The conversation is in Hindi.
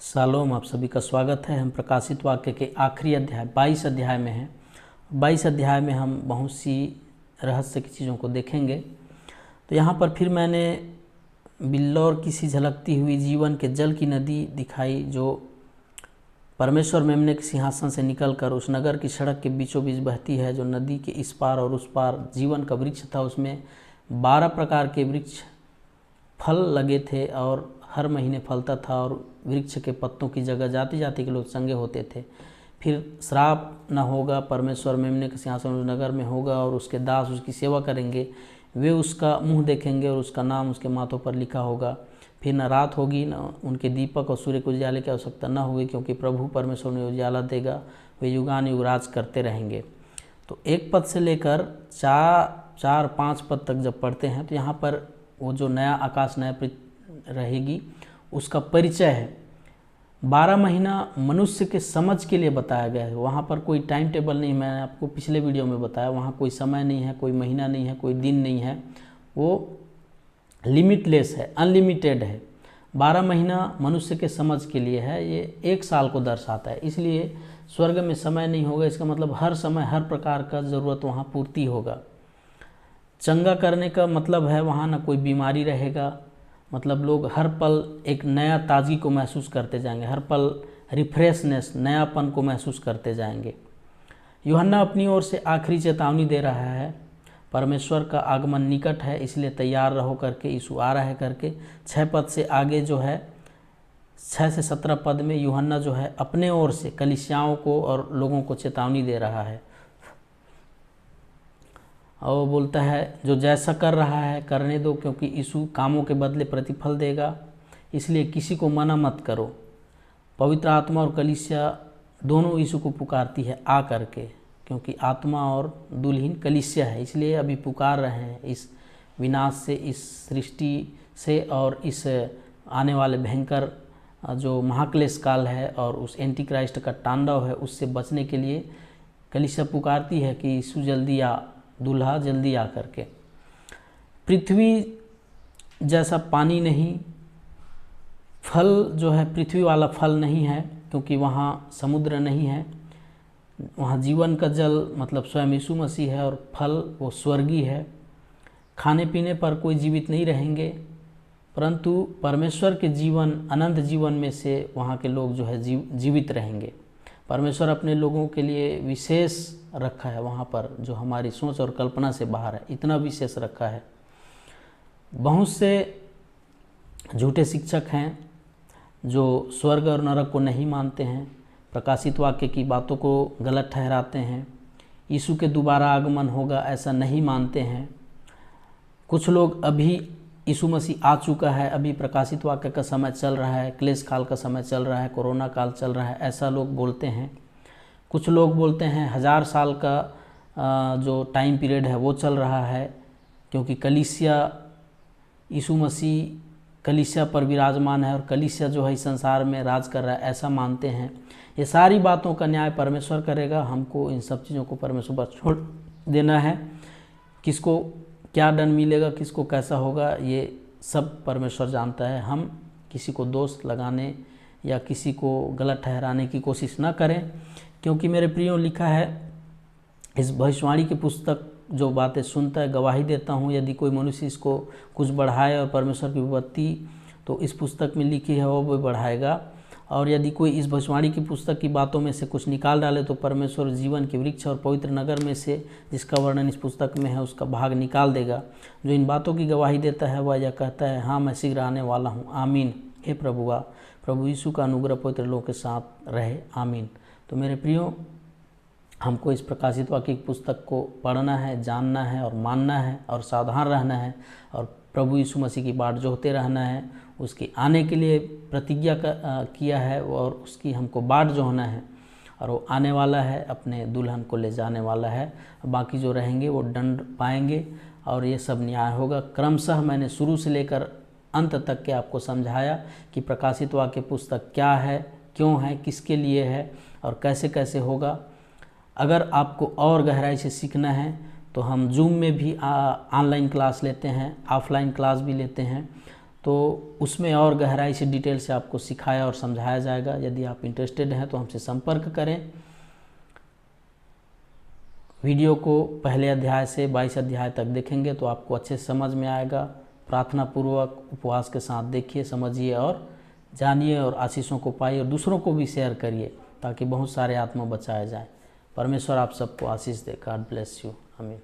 शालोम, आप सभी का स्वागत है। हम प्रकाशित वाक्य के आखिरी अध्याय 22 अध्याय में हैं। 22 अध्याय में हम बहुत सी रहस्य की चीज़ों को देखेंगे। तो यहाँ पर फिर मैंने बिल्लौर की सी झलकती हुई जीवन के जल की नदी दिखाई, जो परमेश्वर मेमने के सिंहासन से निकलकर उस नगर की सड़क के बीचों बीच बहती है। जो नदी के इस पार और उस पार जीवन का वृक्ष था, उसमें 12 प्रकार के वृक्ष फल लगे थे और हर महीने फलता था, और वृक्ष के पत्तों की जगह जाति जाति के लोग चंगे होते थे। फिर श्राप न होगा, परमेश्वर मेमने के सिंहासन उस नगर में होगा और उसके दास उसकी सेवा करेंगे। वे उसका मुंह देखेंगे और उसका नाम उसके माथों पर लिखा होगा। फिर न रात होगी, न उनके दीपक और सूर्य को उजाले की आवश्यकता न होगी, क्योंकि प्रभु परमेश्वर ने उजाला देगा। वे युगान युग राज करते रहेंगे। तो 1 पद से लेकर 4-5 पद तक जब पढ़ते हैं तो यहाँ पर वो जो नया आकाश नया पृथ्वी रहेगी उसका परिचय है। 12 महीना मनुष्य के समझ के लिए बताया गया है। वहाँ पर कोई टाइम टेबल नहीं, मैंने आपको पिछले वीडियो में बताया। वहाँ कोई समय नहीं है, कोई महीना नहीं है, कोई दिन नहीं है। वो लिमिटलेस है, अनलिमिटेड है। 12 महीना मनुष्य के समझ के लिए है। ये 1 साल को दर्शाता है। इसलिए स्वर्ग में समय नहीं होगा। इसका मतलब हर समय हर प्रकार का ज़रूरत वहाँ पूर्ति होगा। चंगा करने का मतलब है वहाँ ना कोई बीमारी रहेगा। मतलब लोग हर पल एक नया ताजगी को महसूस करते जाएंगे, हर पल रिफ्रेशनेस, नयापन को महसूस करते जाएंगे। यूहन्ना अपनी ओर से आखिरी चेतावनी दे रहा है। परमेश्वर का आगमन निकट है, इसलिए तैयार रहो करके, यीशु आ रहा है करके। 6 पद से आगे जो है, 6 से 17 पद में यूहन्ना जो है अपने ओर से कलीसियाओं को और लोगों को चेतावनी दे रहा है। और वो बोलता है जो जैसा कर रहा है करने दो, क्योंकि यीशु कामों के बदले प्रतिफल देगा। इसलिए किसी को मना मत करो। पवित्र आत्मा और कलीसिया दोनों यीशु को पुकारती है आ करके, क्योंकि आत्मा और दुल्हन कलीसिया है। इसलिए अभी पुकार रहे हैं इस विनाश से, इस सृष्टि से और इस आने वाले भयंकर जो महाक्लेश काल है और उस एंटी क्राइस्ट का तांडव है, उससे बचने के लिए कलीसिया पुकारती है कि यीशु जल्दी आ, दूल्हा जल्दी आ करके। पृथ्वी जैसा पानी नहीं, फल जो है पृथ्वी वाला फल नहीं है, क्योंकि वहाँ समुद्र नहीं है। वहाँ जीवन का जल मतलब स्वयं यीशु मसीह है, और फल वो स्वर्गीय है। खाने पीने पर कोई जीवित नहीं रहेंगे, परंतु परमेश्वर के जीवन, अनंत जीवन में से वहाँ के लोग जो है जीवित रहेंगे। परमेश्वर अपने लोगों के लिए विशेष रखा है वहाँ पर, जो हमारी सोच और कल्पना से बाहर है। इतना विशेष रखा है। बहुत से झूठे शिक्षक हैं जो स्वर्ग और नरक को नहीं मानते हैं, प्रकाशित वाक्य की बातों को गलत ठहराते हैं, यीशु के दोबारा आगमन होगा ऐसा नहीं मानते हैं। कुछ लोग अभी यीशु मसीह आ चुका है, अभी प्रकाशित वाक्य का समय चल रहा है, क्लेश काल का समय चल रहा है, कोरोना काल चल रहा है, ऐसा लोग बोलते हैं। कुछ लोग बोलते हैं 1000 साल का जो टाइम पीरियड है वो चल रहा है, क्योंकि कलीसिया, यीशु मसीह कलीसिया पर विराजमान है और कलीसिया जो है इस संसार में राज कर रहा है, ऐसा मानते हैं। ये सारी बातों का न्याय परमेश्वर करेगा। हमको इन सब चीज़ों को परमेश्वर पर छोड़ देना है। किसको क्या दंड मिलेगा, किसको कैसा होगा, ये सब परमेश्वर जानता है। हम किसी को दोष लगाने या किसी को गलत ठहराने की कोशिश ना करें, क्योंकि मेरे प्रियो लिखा है इस भविष्यवाणी की पुस्तक, जो बातें सुनता है गवाही देता हूँ, यदि कोई मनुष्य इसको कुछ बढ़ाए और परमेश्वर की विपत्ति तो इस पुस्तक में लिखी है वो बढ़ाएगा, और यदि कोई इस भविष्यवाणी की पुस्तक की बातों में से कुछ निकाल डाले तो परमेश्वर जीवन के वृक्ष और पवित्र नगर में से जिसका वर्णन इस पुस्तक में है उसका भाग निकाल देगा। जो इन बातों की गवाही देता है वह यह कहता है, हाँ मैं शीघ्र आने वाला हूँ, आमीन। हे प्रभुआ, प्रभु यीशु का अनुग्रह पवित्र लोगों के साथ रहे, आमीन। तो मेरे प्रियो, हमको इस प्रकाशित वाक्य की पुस्तक को पढ़ना है, जानना है और मानना है और सावधान रहना है, और प्रभु यीशु मसीह की बाट जोहते रहना है। उसके आने के लिए प्रतिज्ञा किया है और उसकी हमको बाट जोहना है, और वो आने वाला है, अपने दुल्हन को ले जाने वाला है। बाकी जो रहेंगे वो दंड पाएंगे और ये सब न्याय होगा। क्रमशः मैंने शुरू से लेकर अंत तक के आपको समझाया कि प्रकाशित वाक्य पुस्तक क्या है, क्यों है, किसके लिए है और कैसे कैसे होगा। अगर आपको और गहराई से सीखना है तो हम जूम में भी ऑनलाइन क्लास लेते हैं, ऑफलाइन क्लास भी लेते हैं। तो उसमें और गहराई से डिटेल से आपको सिखाया और समझाया जाएगा। यदि आप इंटरेस्टेड हैं तो हमसे संपर्क करें। वीडियो को पहले अध्याय से 22 अध्याय तक देखेंगे तो आपको अच्छे से समझ में आएगा। प्रार्थना पूर्वक उपवास के साथ देखिए, समझिए और जानिए और आशीषों को पाइए और दूसरों को भी शेयर करिए ताकि बहुत सारे आत्मा बचाए जाएं। परमेश्वर आप सबको आशीष दे। God bless you. आमीन।